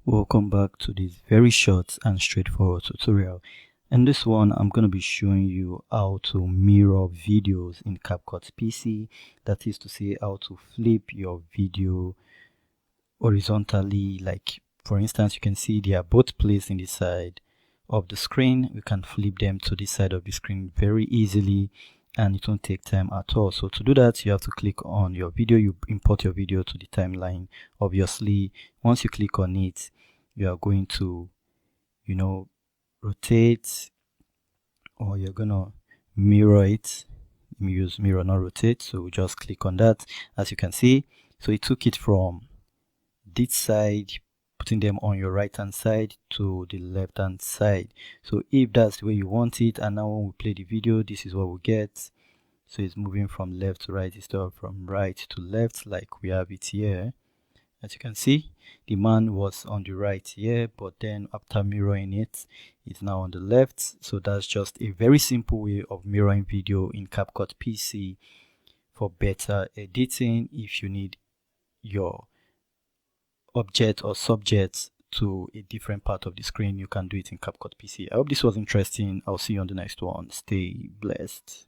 Welcome back to this very short and straightforward tutorial. In this one, I'm going to be showing you how to mirror videos in CapCut PC. That is to say, how to flip your video horizontally. Like, for instance, you can see they are both placed in the side of the screen. We can flip them to this side of the screen very easily, and it won't take time at all. So to do that, you have to click on your video. You import your video to the timeline. Obviously, once you click on it, you are going to rotate, or you're gonna mirror it. Let me use mirror, not rotate. So we just click on that. As you can see, so it took it from this side, putting them on your right hand side, to the left hand side. So if that's the way you want it, and now when we play the video, this is what we get. So it's moving from left to right instead of from right to left, like we have it here. As you can see, the man was on the right here, but then after mirroring it, it's now on the left. So that's just a very simple way of mirroring video in CapCut PC for better editing. If you need your object or subject to a different part of the screen, you can do it in CapCut PC. I hope this was interesting. I'll see you on the next one. Stay blessed.